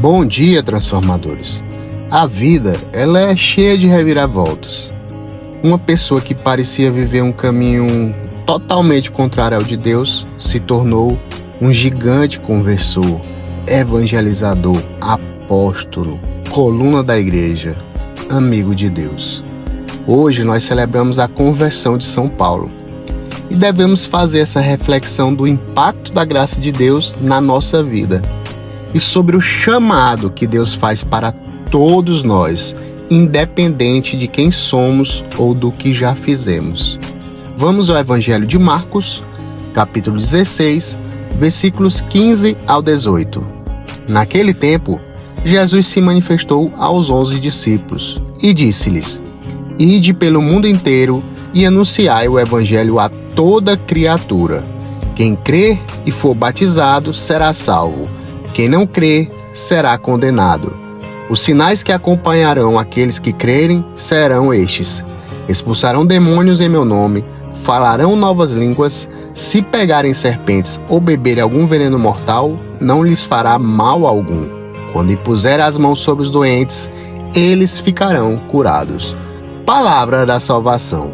Bom dia, transformadores. A vida, ela é cheia de reviravoltas. Uma pessoa que parecia viver um caminho totalmente contrário ao de Deus se tornou um gigante conversor, evangelizador, apóstolo, coluna da igreja, amigo de Deus. Hoje nós celebramos a conversão de São Paulo e devemos fazer essa reflexão do impacto da graça de Deus na nossa vida e sobre o chamado que Deus faz para todos nós, independente de quem somos ou do que já fizemos. Vamos ao Evangelho de Marcos, capítulo 16, versículos 15 ao 18. Naquele tempo, Jesus se manifestou aos 11 discípulos e disse-lhes: Ide pelo mundo inteiro e anunciai o Evangelho a toda criatura. Quem crer e for batizado será salvo. Quem não crer será condenado. Os sinais que acompanharão aqueles que crerem serão estes: expulsarão demônios em meu nome, falarão novas línguas, se pegarem serpentes ou beberem algum veneno mortal, não lhes fará mal algum. Quando impuser as mãos sobre os doentes, eles ficarão curados. Palavra da salvação.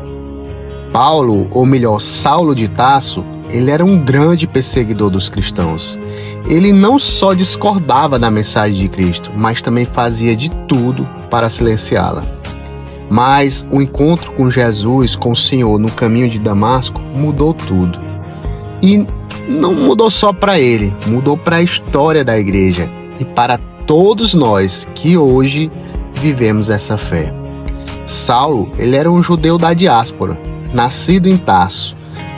Paulo, ou melhor, Saulo de Tarso, ele era um grande perseguidor dos cristãos. Ele não só discordava da mensagem de Cristo, mas também fazia de tudo para silenciá-la. Mas o encontro com Jesus, com o Senhor, no caminho de Damasco, mudou tudo. E não mudou só para ele, mudou para a história da igreja e para todos nós que hoje vivemos essa fé. Saulo, ele era um judeu da diáspora, nascido em Tarso,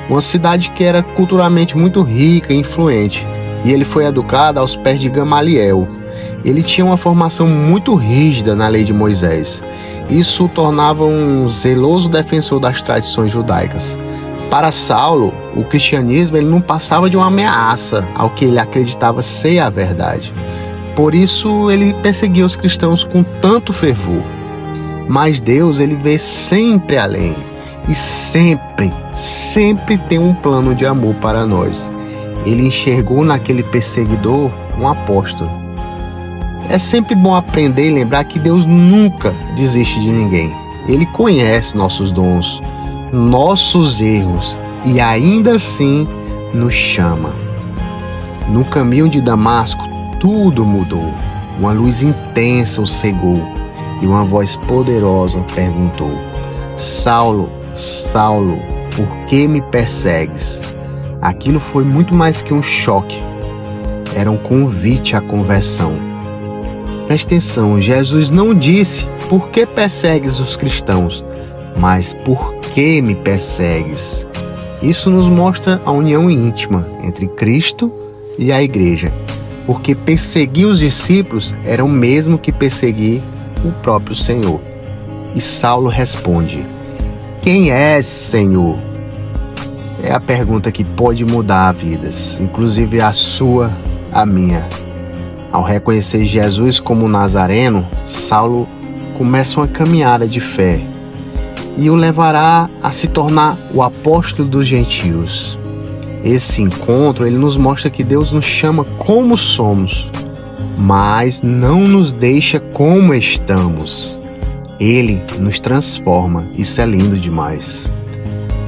uma cidade que era culturalmente muito rica e influente, e ele foi educado aos pés de Gamaliel. Ele tinha uma formação muito rígida na lei de Moisés. Isso o tornava um zeloso defensor das tradições judaicas. Para Saulo, o cristianismo ele não passava de uma ameaça ao que ele acreditava ser a verdade. Por isso ele perseguia os cristãos com tanto fervor. Mas Deus, ele vê sempre além e sempre tem um plano de amor para nós. Ele enxergou naquele perseguidor um apóstolo. É sempre bom aprender e lembrar que Deus nunca desiste de ninguém. Ele conhece nossos dons, nossos erros e ainda assim nos chama. No caminho de Damasco, tudo mudou. Uma luz intensa o cegou e uma voz poderosa perguntou: Saulo, Saulo, por que me persegues? Aquilo foi muito mais que um choque. Era um convite à conversão. Presta atenção, Jesus não disse: por que persegues os cristãos? Mas por que me persegues? Isso nos mostra a união íntima entre Cristo e a igreja. Porque perseguir os discípulos era o mesmo que perseguir o próprio Senhor. E Saulo responde: Quem és, Senhor? É a pergunta que pode mudar vidas, inclusive a sua, a minha. Ao reconhecer Jesus como Nazareno, Saulo começa uma caminhada de fé e o levará a se tornar o apóstolo dos gentios. Esse encontro, ele nos mostra que Deus nos chama como somos, mas não nos deixa como estamos. Ele nos transforma, isso é lindo demais.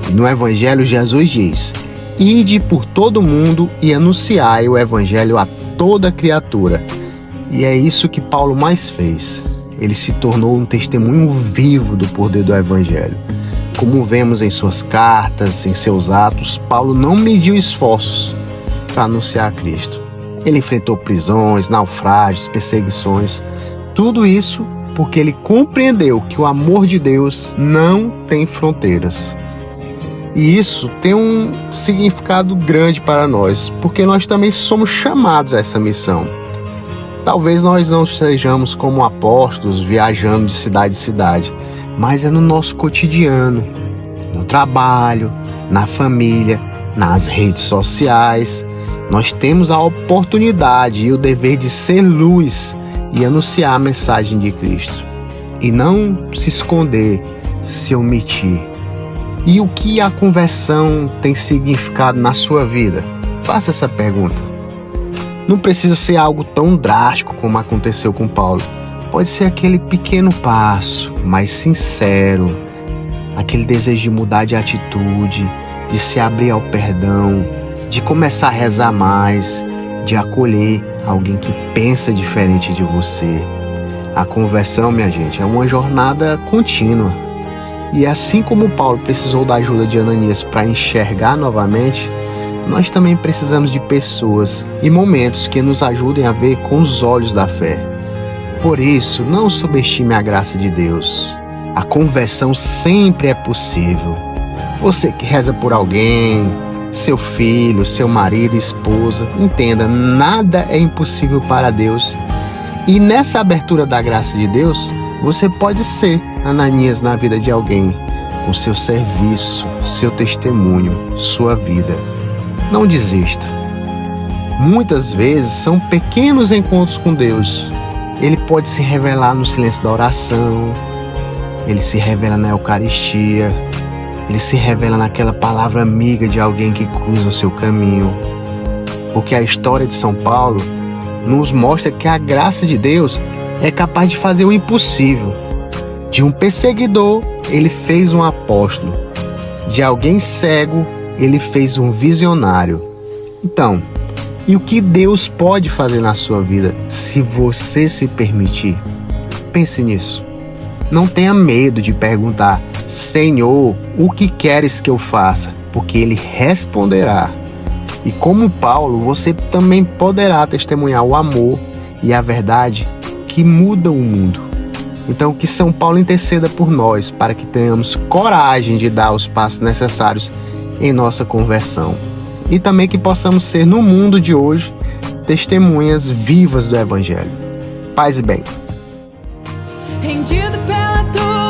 E no Evangelho, Jesus diz: Ide por todo mundo e anunciai o Evangelho a toda criatura. E é isso que Paulo mais fez. Ele se tornou um testemunho vivo do poder do Evangelho. Como vemos em suas cartas, em seus atos, Paulo não mediu esforços para anunciar a Cristo. Ele enfrentou prisões, naufrágios, perseguições. Tudo isso porque ele compreendeu que o amor de Deus não tem fronteiras. E isso tem um significado grande para nós, porque nós também somos chamados a essa missão. Talvez nós não sejamos como apóstolos viajando de cidade em cidade, mas é no nosso cotidiano, no trabalho, na família, nas redes sociais. Nós temos a oportunidade e o dever de ser luz e anunciar a mensagem de Cristo. E não se esconder, se omitir. E o que a conversão tem significado na sua vida? Faça essa pergunta. Não precisa ser algo tão drástico como aconteceu com Paulo. Pode ser aquele pequeno passo, mais sincero, aquele desejo de mudar de atitude, de se abrir ao perdão, de começar a rezar mais, de acolher alguém que pensa diferente de você. A conversão, minha gente, é uma jornada contínua. E assim como Paulo precisou da ajuda de Ananias para enxergar novamente, nós também precisamos de pessoas e momentos que nos ajudem a ver com os olhos da fé. Por isso, não subestime a graça de Deus. A conversão sempre é possível. Você que reza por alguém, seu filho, seu marido, esposa, entenda, nada é impossível para Deus. E nessa abertura da graça de Deus, você pode ser Ananias na vida de alguém, com seu serviço, seu testemunho, sua vida. Não desista. Muitas vezes são pequenos encontros com Deus. Ele pode se revelar no silêncio da oração, ele se revela na Eucaristia, ele se revela naquela palavra amiga de alguém que cruza o seu caminho. Porque a história de São Paulo nos mostra que a graça de Deus é capaz de fazer o impossível. De um perseguidor, ele fez um apóstolo. De alguém cego, ele fez um visionário. Então, e o que Deus pode fazer na sua vida se você se permitir? Pense nisso. Não tenha medo de perguntar: Senhor, o que queres que eu faça? Porque Ele responderá. E como Paulo, você também poderá testemunhar o amor e a verdade que muda o mundo. Então, que São Paulo interceda por nós para que tenhamos coragem de dar os passos necessários em nossa conversão. E também que possamos ser, no mundo de hoje, testemunhas vivas do Evangelho. Paz e bem. Rendido pela tua